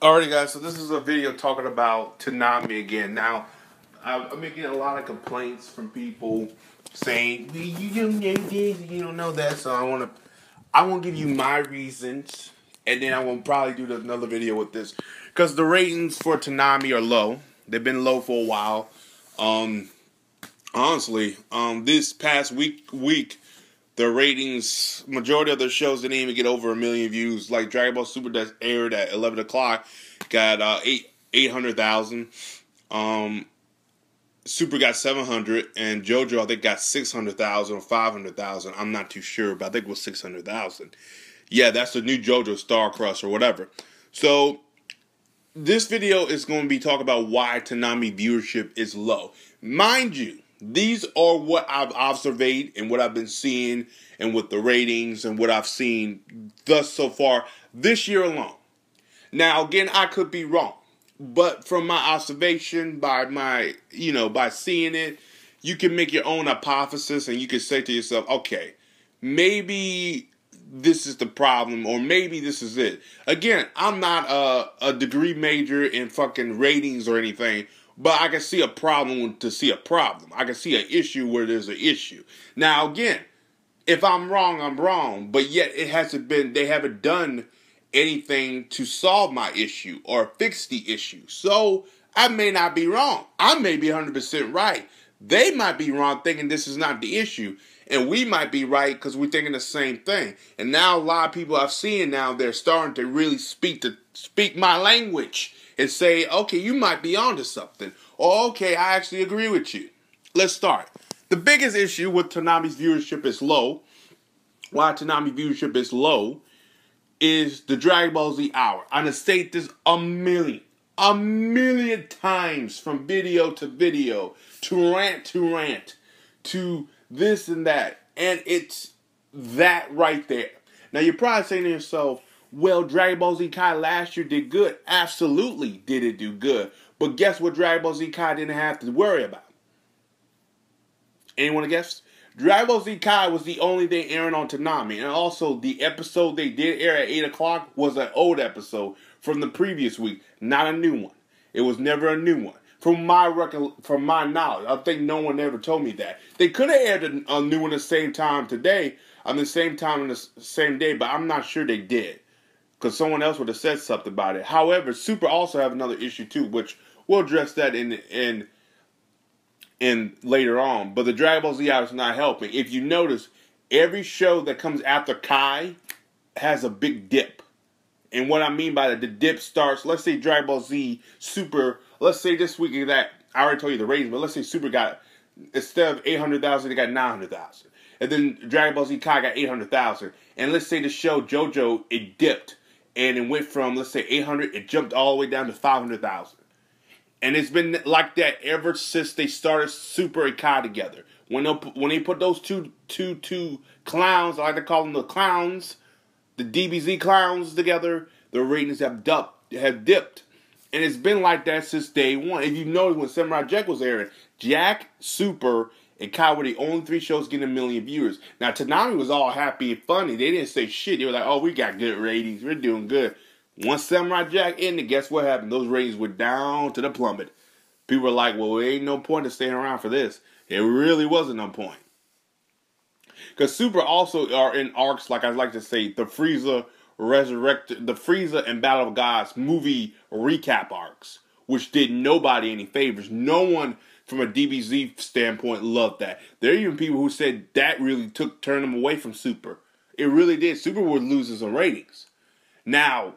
Alright guys, so this is a video talking about Toonami again. Now, I'm getting a lot of complaints from people saying, well, you don't know this, you don't know that, so I want to give you my reasons, and then I will probably do another video with this. Because the ratings for Toonami are low. They've been low for a while. Honestly, this past week, the ratings, majority of the shows didn't even get over 1 million views. Like Dragon Ball Super that aired at 11 o'clock got 800,000. Super got 700, and JoJo I think got 600,000 or 500,000. I'm not too sure, but I think it was 600,000. Yeah, that's the new JoJo Star Crush or whatever. So this video is going to be talking about why Toonami viewership is low. Mind you, these are what I've observed and what I've been seeing and with the ratings and what I've seen thus so far this year alone. Now, again, I could be wrong, but from my observation, by seeing it, you can make your own hypothesis and you can say to yourself, okay, maybe this is the problem or maybe this is it. Again, I'm not a degree major in fucking ratings or anything, but I can see a problem to see a problem. I can see an issue where there's an issue. Now, again, if I'm wrong, I'm wrong. But yet they haven't done anything to solve my issue or fix the issue. So I may not be wrong. I may be 100% right. They might be wrong thinking this is not the issue. And we might be right because we're thinking the same thing. And now a lot of people I've seen now, they're starting to really speak my language and say, okay, you might be onto something. Or, okay, I actually agree with you. Let's start. The biggest issue with Toonami's viewership is low, why Toonami viewership is low, is the Dragon Ball Z hour. I'm going to state this a million times from video, to rant, to this and that. And it's that right there. Now, you're probably saying to yourself, well, Dragon Ball Z Kai last year did good. Absolutely did it do good. But guess what Dragon Ball Z Kai didn't have to worry about? Anyone guess? Dragon Ball Z Kai was the only thing airing on Toonami. And also, the episode they did air at 8 o'clock was an old episode from the previous week. Not a new one. It was never a new one. From my knowledge, I think no one ever told me that. They could have aired a new one at the same time today. On the same time on the same day, but I'm not sure they did. Because someone else would have said something about it. However, Super also have another issue too, which we'll address that in later on. But the Dragon Ball Z hour is not helping. If you notice, every show that comes after Kai has a big dip. And what I mean by that, the dip starts, let's say Dragon Ball Z Super, let's say this week that, I already told you the ratings, but let's say Super got, instead of 800,000, they got 900,000. And then Dragon Ball Z Kai got 800,000. And let's say the show JoJo, it dipped. And it went from, let's say, 800, it jumped all the way down to 500,000. And it's been like that ever since they started Super and Kai together. When they put those two clowns, I like to call them the clowns, the DBZ clowns together, the ratings have dipped. And it's been like that since day one. If you notice when Samurai Jack was airing, Jack, Super, and Kai were the only 3 shows getting 1 million viewers. Now, Toonami was all happy and funny. They didn't say shit. They were like, oh, we got good ratings. We're doing good. Once Samurai Jack ended, guess what happened? Those ratings went down to the plummet. People were like, well, there ain't no point in staying around for this. It really wasn't no point. Because Super also are in arcs, like I like to say, the Frieza and Battle of Gods movie recap arcs, which did nobody any favors. No one from a DBZ standpoint loved that. There are even people who said that really turned them away from Super. It really did. Super was losing some ratings. Now,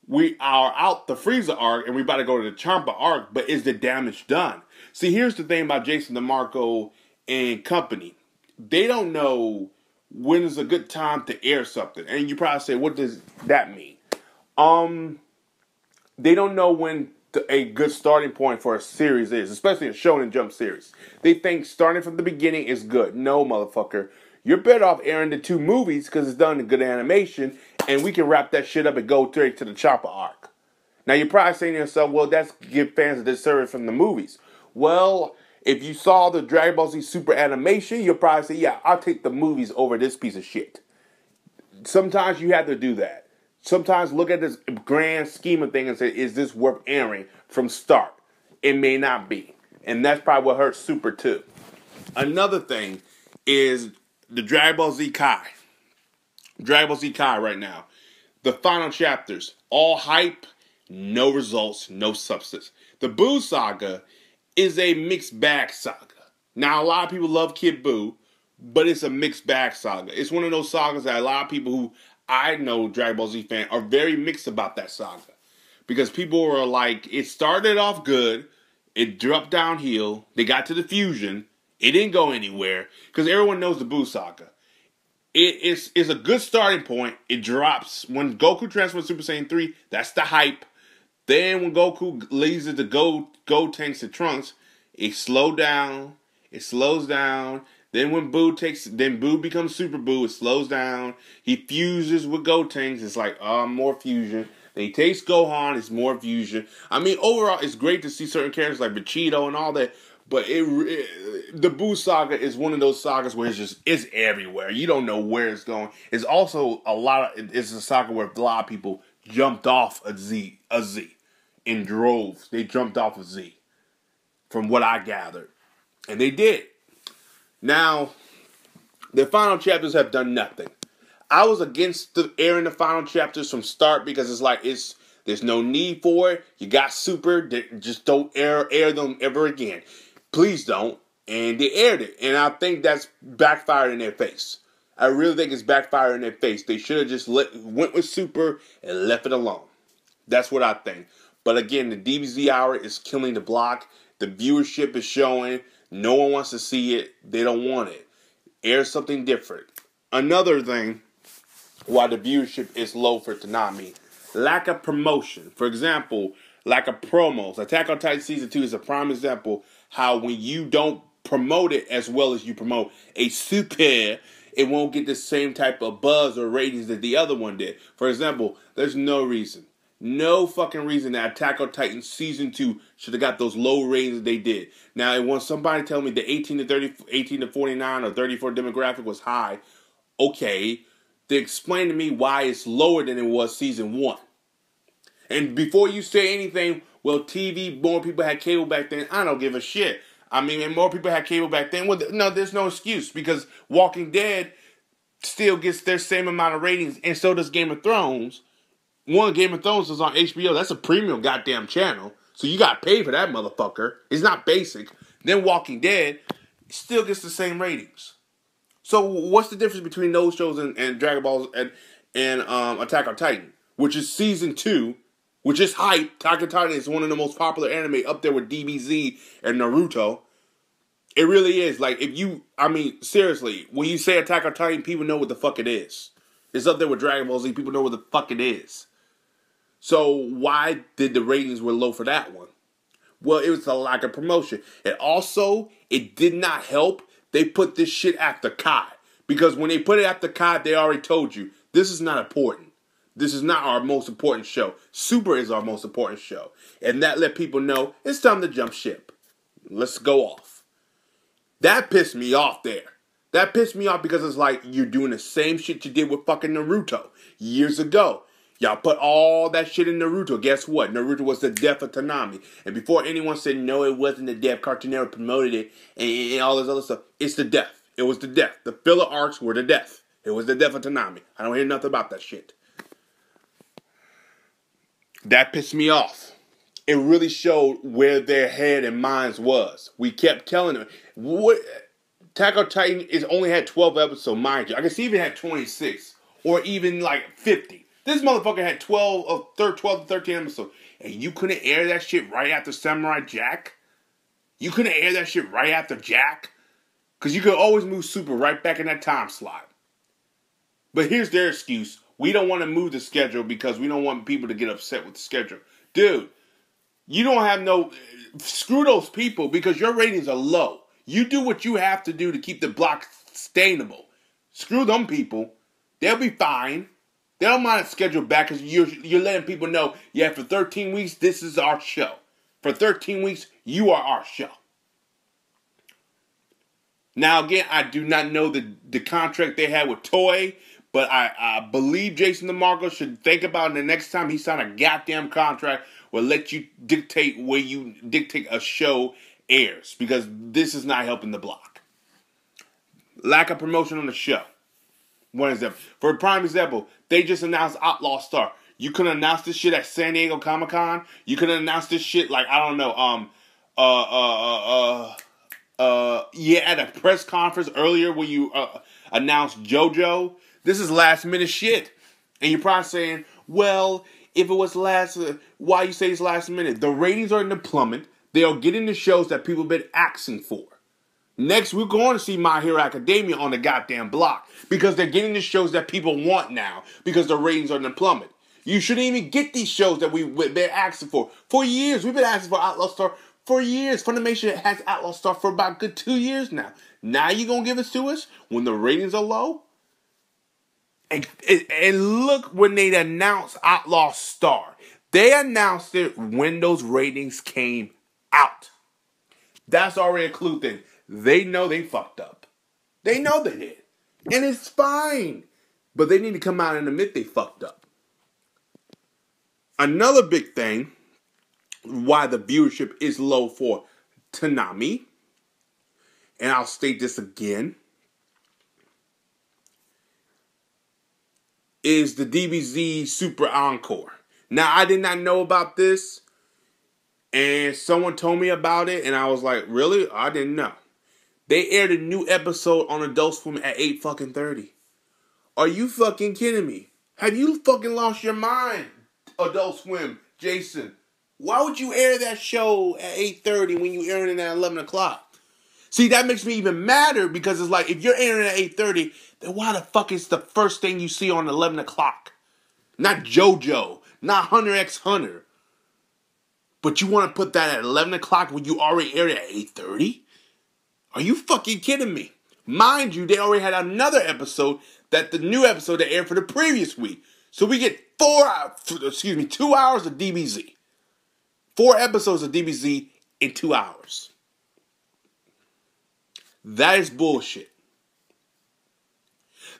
we are out the Frieza arc and we about to go to the Champa arc, but is the damage done? See, here's the thing about Jason DeMarco and company. They don't know when is a good time to air something. And you probably say, what does that mean? They don't know when a good starting point for a series is, especially a Shonen Jump series. They think starting from the beginning is good. No, motherfucker. You're better off airing the 2 movies because it's done in good animation, and we can wrap that shit up and go straight to the Chopper arc. Now, you're probably saying to yourself, well, that's give fans a disservice from the movies. Well, if you saw the Dragon Ball Z Super animation, you'll probably say, yeah, I'll take the movies over this piece of shit. Sometimes you have to do that. sometimes look at this grand scheme of things and say, is this worth airing from start? It may not be. And that's probably what hurts Super too. Another thing is the Dragon Ball Z Kai. Dragon Ball Z Kai right now. The final chapters, all hype, no results, no substance. The Buu saga is a mixed bag saga. Now, a lot of people love Kid Buu, but it's a mixed bag saga. It's one of those sagas that a lot of people who I know, Dragon Ball Z fan, are very mixed about that saga. Because people were like, it started off good, it dropped downhill, they got to the fusion, it didn't go anywhere, because everyone knows the Buu saga. It's a good starting point. It drops when Goku transfers to Super Saiyan 3. That's the hype. Then when Goku leads it to Go tanks to Trunks, it slowed down. It slows down. Then when Buu becomes Super Buu, it slows down. He fuses with Gotenks. It's like, more fusion. Then he takes Gohan, it's more fusion. I mean, overall, it's great to see certain characters like Vegito and all that. But the Buu saga is one of those sagas where it's everywhere. You don't know where it's going. It's also it's a saga where a lot of people jumped off a Z in droves. They jumped off of Z, from what I gathered. And they did. Now, the final chapters have done nothing. I was against airing the final chapters from start because it's like, there's no need for it. You got Super, just don't air them ever again. Please don't. And they aired it. And I think that's backfired in their face. I really think it's backfired in their face. They should have just went with Super and left it alone. That's what I think. But again, the DBZ hour is killing the block. The viewership is showing. No one wants to see it. They don't want it. Air something different. Another thing why the viewership is low for Toonami. Lack of promotion. For example, lack of promos. Attack on Titan Season 2 is a prime example how when you don't promote it as well as you promote a super, it won't get the same type of buzz or ratings that the other one did. For example, there's no fucking reason that Attack on Titan Season 2 should have got those low ratings they did. Now, when somebody tell me the 18 to 49 or 34 demographic was high, okay, they explain to me why it's lower than it was Season 1. And before you say anything, well, TV, more people had cable back then, I don't give a shit. I mean, and more people had cable back then. Well, no, there's no excuse because Walking Dead still gets their same amount of ratings, and so does Game of Thrones. One, Game of Thrones is on HBO. That's a premium goddamn channel. So you got to pay for that motherfucker. It's not basic. Then Walking Dead still gets the same ratings. So what's the difference between those shows and Dragon Ball and Attack on Titan, which is Season 2, which is hype. Attack on Titan is one of the most popular anime up there with DBZ and Naruto. It really is. Like, seriously, when you say Attack on Titan, people know what the fuck it is. It's up there with Dragon Ball Z. People know what the fuck it is. So why did the ratings were low for that one? Well, it was a lack of promotion. And also, it did not help. They put this shit after Kai. Because when they put it after Kai, they already told you, this is not important. This is not our most important show. Super is our most important show. And that let people know it's time to jump ship. Let's go off. That pissed me off there. That pissed me off because it's like you're doing the same shit you did with fucking Naruto years ago. Y'all put all that shit in Naruto. Guess what? Naruto was the death of Toonami. And before anyone said, no, it wasn't the death, Cartoon Network promoted it and all this other stuff, it's the death. It was the death. The filler arcs were the death. It was the death of Toonami. I don't hear nothing about that shit. That pissed me off. It really showed where their head and minds was. We kept telling them, Attack on Titan is only had 12 episodes, mind you. I guess he even had 26 or even like 50. This motherfucker had 12 to 13 episodes. And you couldn't air that shit right after Samurai Jack? You couldn't air that shit right after Jack? Because you could always move Super right back in that time slot. But here's their excuse. We don't want to move the schedule because we don't want people to get upset with the schedule. Dude, you don't have no... Screw those people because your ratings are low. You do what you have to do to keep the block sustainable. Screw them people. They'll be fine. They don't mind schedule back because you're letting people know, yeah, for 13 weeks, this is our show. For 13 weeks, you are our show. Now, again, I do not know the contract they had with Toei, But I believe Jason DeMarco should think about it the next time he sign a goddamn contract will let you dictate where you dictate a show airs, because this is not helping the block. Lack of promotion on the show. One example. For a prime example, they just announced Outlaw Star. You could announce this shit at San Diego Comic-Con. You could announce this shit like, I don't know, at a press conference earlier when you announced JoJo. This is last minute shit. And you're probably saying, well, if it was why you say it's last minute? The ratings are in the plummet. They are getting the shows that people have been asking for. Next, we're going to see My Hero Academia on the goddamn block because they're getting the shows that people want now because the ratings are in the plummet. You shouldn't even get these shows that we've been asking for. For years, we've been asking for Outlaw Star for years. Funimation has Outlaw Star for about a good 2 years now. Now you going to give it to us when the ratings are low? And look when they announced Outlaw Star. They announced it when those ratings came out. That's already a clue thing. They know they fucked up. They know they did. And it's fine. But they need to come out and admit they fucked up. Another big thing why the viewership is low for Toonami, and I'll state this again, is the DBZ Super Encore. Now, I did not know about this, and someone told me about it, and I was like, really? I didn't know. They aired a new episode on Adult Swim at 8:30. Are you fucking kidding me? Have you fucking lost your mind, Adult Swim, Jason? Why would you air that show at 8:30 when you airing it at 11 o'clock? See, that makes me even madder because it's like, if you're airing at 8:30, then why the fuck is the first thing you see on 11 o'clock? Not JoJo, not Hunter x Hunter. But you want to put that at 11 o'clock when you already aired it at 8:30? Are you fucking kidding me? Mind you, they already had another episode, the new episode that aired for the previous week. So we get 2 hours of DBZ. 4 episodes of DBZ in 2 hours. That is bullshit.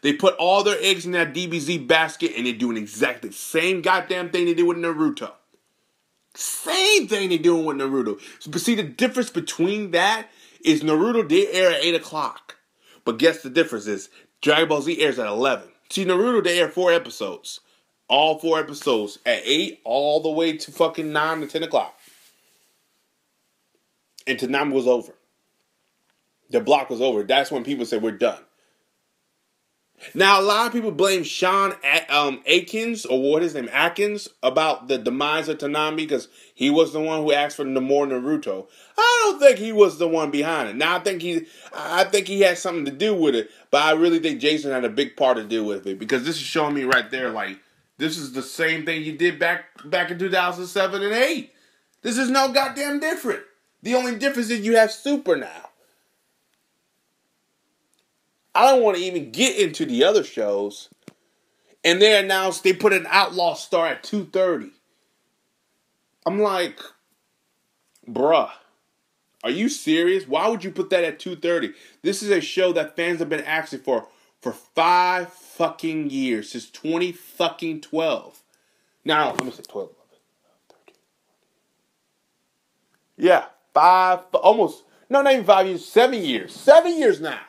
They put all their eggs in that DBZ basket and they're doing exactly the same goddamn thing they did with Naruto. Same thing they're doing with Naruto. But see, the difference between that is Naruto did air at 8 o'clock. But guess the difference is Dragon Ball Z airs at 11. See, Naruto, they air 4 episodes. All 4 episodes at 8 all the way to fucking 9 to 10 o'clock. And Toonami was over. The block was over. That's when people said, we're done. Now, a lot of people blame Sean Akins, or what is his name, Atkins, about the demise of Toonami because he was the one who asked for more Naruto. I don't think he was the one behind it. Now, I think he had something to do with it, but I really think Jason had a big part to do with it because this is showing me right there, like, this is the same thing you did back in 2007 and 8. This is no goddamn different. The only difference is you have Super now. I don't want to even get into the other shows. And they announced they put an Outlaw Star at 2:30. I'm like, bruh, are you serious? Why would you put that at 2:30? This is a show that fans have been asking for 5 fucking years, since 2012. Now, let me say 12, 13. Yeah, 5, almost, no, not even 5 years, 7 years. 7 years now.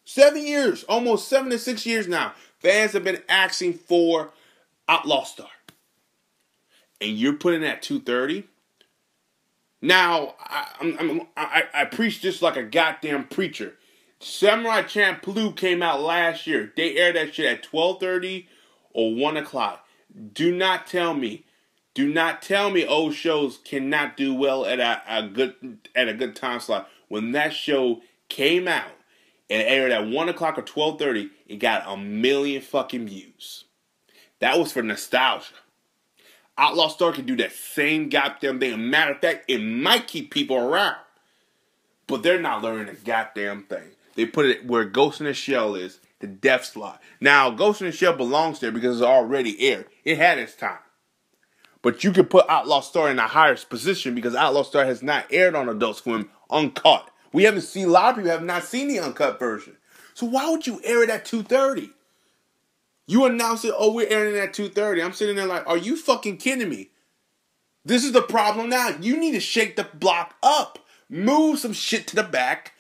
7 years, almost 7 to 6 years now. Fans have been asking for Outlaw Star. And you're putting it at 2:30? Now, I preach this like a goddamn preacher. Samurai Champloo came out last year. They aired that shit at 12:30 or 1 o'clock. Do not tell me old shows cannot do well at a good time slot. When that show came out and aired at 1 o'clock or 12:30, it got 1 million fucking views. That was for nostalgia. Outlaw Star can do that same goddamn thing. Matter of fact, it might keep people around. But they're not learning a goddamn thing. They put it where Ghost in the Shell is, the death slot. Now, Ghost in the Shell belongs there because it's already aired. It had its time. But you can put Outlaw Star in a higher position because Outlaw Star has not aired on Adult Swim uncut. We haven't seen, a lot of people have not seen the uncut version. So why would you air it at 2:30? You announce it, oh, we're airing it at 2:30. I'm sitting there like, are you fucking kidding me? This is the problem now. You need to shake the block up. Move some shit to the back.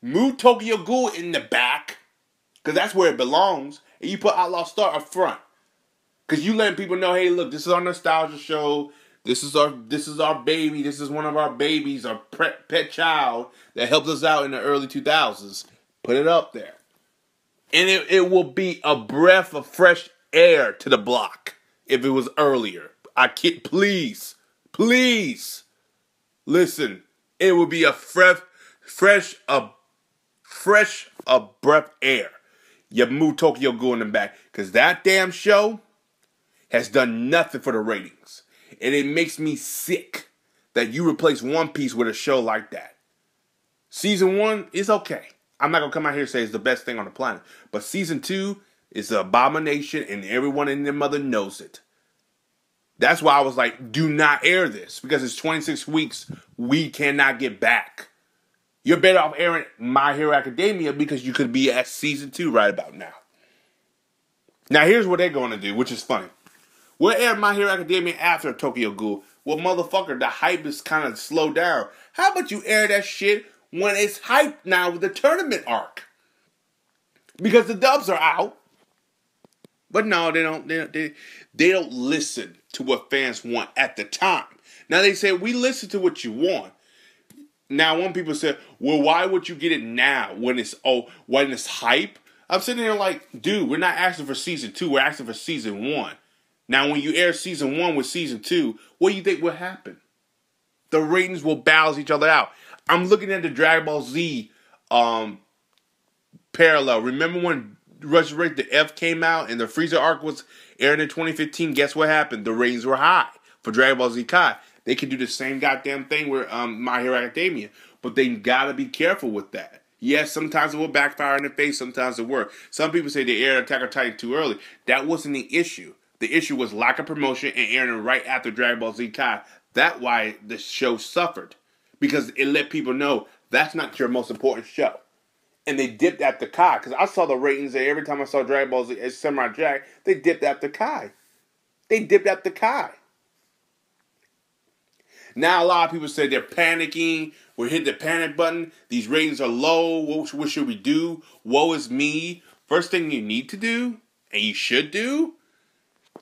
Move Tokyo Ghoul in the back. Because that's where it belongs. And you put Outlaw Star up front. Because you letting people know, hey, look, this is our nostalgia show. This is our baby. This is one of our babies, our pet child that helped us out in the early 2000s. Put it up there. And it will be a breath of fresh air to the block if it was earlier. Please, listen. It will be a fresh breath air. You move Tokyo Ghoul in the back. Because that damn show has done nothing for the ratings. And it makes me sick that you replace One Piece with a show like that. Season 1 is okay. I'm not going to come out here and say it's the best thing on the planet. But Season 2 is an abomination and everyone and their mother knows it. That's why I was like, do not air this. Because it's 26 weeks we cannot get back. You're better off airing My Hero Academia because you could be at Season 2 right about now. Now here's what they're going to do, which is funny. We'll air My Hero Academia after Tokyo Ghoul. Well, motherfucker, the hype is kind of slowed down. How about you air that shit when it's hyped now with the tournament arc? Because the dubs are out. But no, they don't listen to what fans want at the time. Now they say, we listen to what you want. Now, one people say, well, why would you get it now when it's hype? I'm sitting there like, dude, we're not asking for Season 2. We're asking for Season 1. Now, when you air Season 1 with Season 2, what do you think will happen? The ratings will balance each other out. I'm looking at the Dragon Ball Z parallel. Remember when Resurrect the F came out and the Freezer arc was aired in 2015? Guess what happened? The ratings were high for Dragon Ball Z Kai. They can do the same goddamn thing with My Hero Academia. But they gotta be careful with that. Yes, sometimes it will backfire in the face, sometimes it works. Some people say they aired Attack on Titan too early. That wasn't the issue. The issue was lack of promotion and airing it right after Dragon Ball Z Kai. That's why the show suffered. Because it let people know that's not your most important show. And they dipped after Kai. Because I saw the ratings there every time I saw Dragon Ball Z as Samurai Jack, they dipped after Kai. Now a lot of people say they're panicking. We're hitting the panic button. These ratings are low. What should we do? Woe is me. First thing you need to do, and you should do,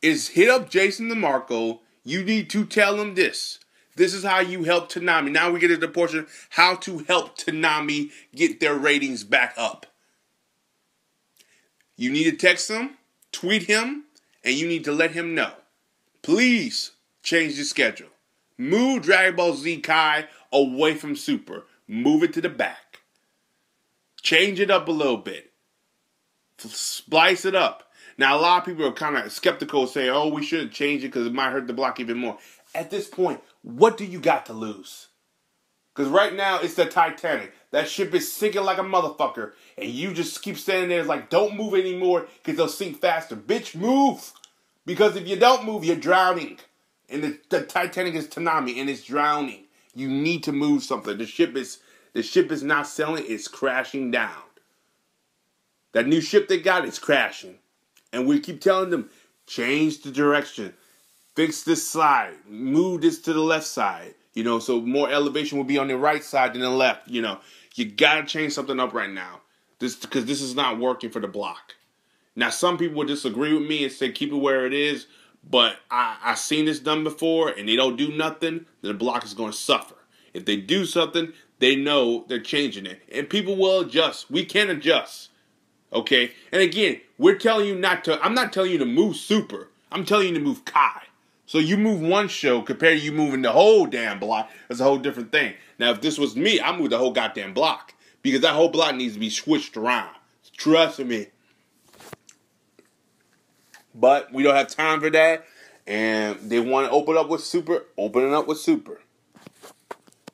is hit up Jason DeMarco. You need to tell him this. This is how you help Toonami. Now we get to the portion how to help Toonami get their ratings back up. You need to text him, tweet him, and you need to let him know. Please change the schedule. Move Dragon Ball Z Kai away from Super. Move it to the back. Change it up a little bit. Splice it up. Now, a lot of people are kind of skeptical, saying, oh, we shouldn't change it because it might hurt the block even more. At this point, what do you got to lose? Because right now, it's the Titanic. That ship is sinking like a motherfucker. And you just keep standing there. It's like, don't move anymore because they'll sink faster. Bitch, move. Because if you don't move, you're drowning. And the Titanic is Toonami, and it's drowning. You need to move something. The ship is not sailing. It's crashing down. That new ship they got is crashing. And we keep telling them, change the direction. Fix this side. Move this to the left side. So more elevation will be on the right side than the left. You got to change something up right now. Because this is not working for the block. Now, some people will disagree with me and say keep it where it is. But I've seen this done before, and they don't do nothing, then the block is going to suffer. If they do something, they know they're changing it. And people will adjust. We can adjust. Okay? And again, I'm not telling you to move Super. I'm telling you to move Kai. So you move one show compared to you moving the whole damn block. That's a whole different thing. Now, if this was me, I'd move the whole goddamn block. Because that whole block needs to be switched around. Trust me. But we don't have time for that. And they want to open up with Super. Open it up with Super.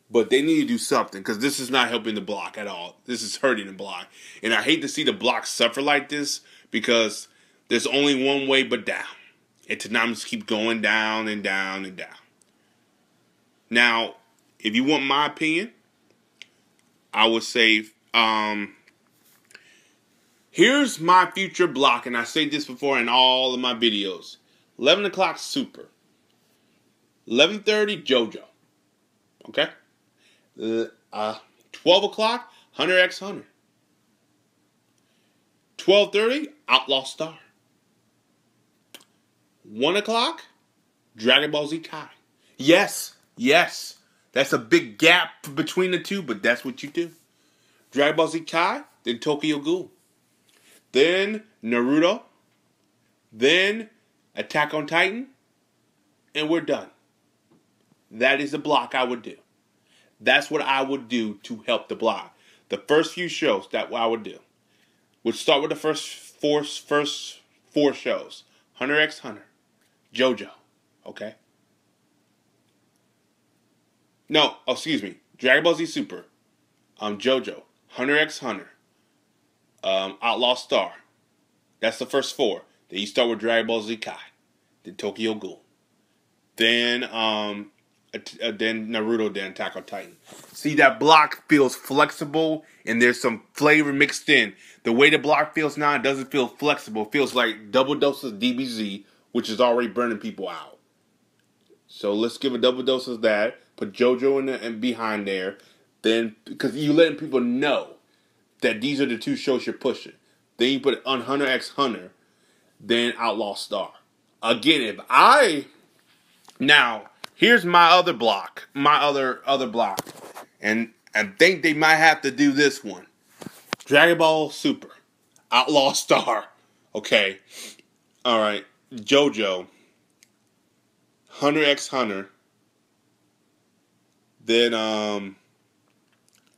But they need to do something. Because this is not helping the block at all. This is hurting the block. And I hate to see the block suffer like this. Because there's only one way but down. And Toonami just keep going down and down and down. Now, if you want my opinion, I would say Here's my future block, and I say this before in all of my videos. 11 o'clock Super. 11:30 JoJo. Okay? 12 o'clock, Hunter x Hunter. 12:30, Outlaw Star. 1 o'clock, Dragon Ball Z Kai. Yes, that's a big gap between the two, but that's what you do. Dragon Ball Z Kai, then Tokyo Ghoul. Then Naruto. Then Attack on Titan. And we're done. That is the block I would do. That's what I would do to help the block. The first few shows, that's what I would do. Would start with the first four shows. Hunter x Hunter. JoJo. Okay? No, excuse me. Dragon Ball Z Super. JoJo. Hunter x Hunter. Outlaw Star. That's the first four. Then you start with Dragon Ball Z Kai. Then Tokyo Ghoul. Then Naruto, then Attack on Titan. See, that block feels flexible and there's some flavor mixed in. The way the block feels now, it doesn't feel flexible. It feels like double doses of DBZ, which is already burning people out. So let's give a double dose of that. Put JoJo in the, and behind there. Then, because you're letting people know that these are the two shows you're pushing. Then you put on Hunter x Hunter. Then Outlaw Star. Again, now, here's my other block. My other block. And I think they might have to do this one. Dragon Ball Super. Outlaw Star. Okay. Alright. JoJo. Hunter x Hunter. Then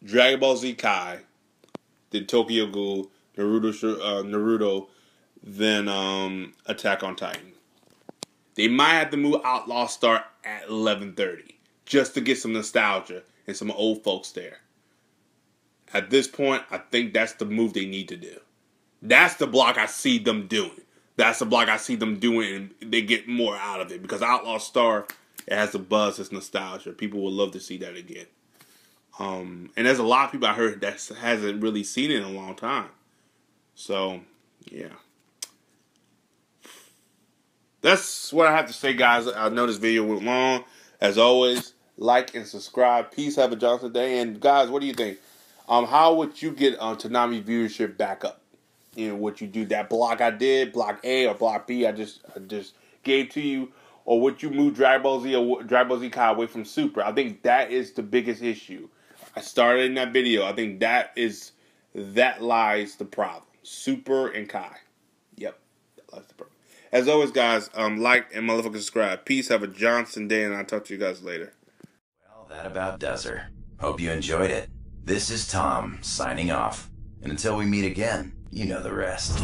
Dragon Ball Z Kai. Then Tokyo Ghoul. Naruto. Then Attack on Titan. They might have to move Outlaw Star at 11:30 just to get some nostalgia and some old folks there. At this point, I think that's the move they need to do. That's the block I see them doing. That's the block I see them doing, and they get more out of it. Because Outlaw Star, it has the buzz, it's nostalgia. People would love to see that again. And there's a lot of people I heard that hasn't really seen it in a long time. So, yeah. That's what I have to say, guys. I know this video went long. As always, like and subscribe. Peace. Have a Johnson day. And guys, what do you think? How would you get Toonami viewership back up? You know, would you do that block I did, block A or block B I just gave to you, or would you move Dragon Ball Z or Dragon Ball Z Kai away from Super? I think that is the biggest issue. I started in that video. I think that lies the problem. Super and Kai. Yep, that lies the problem. As always, guys, like and motherfucking subscribe. Peace. Have a Johnson day, and I'll talk to you guys later. Well, that about does her. Hope you enjoyed it. This is Tom, signing off. And until we meet again, you know the rest.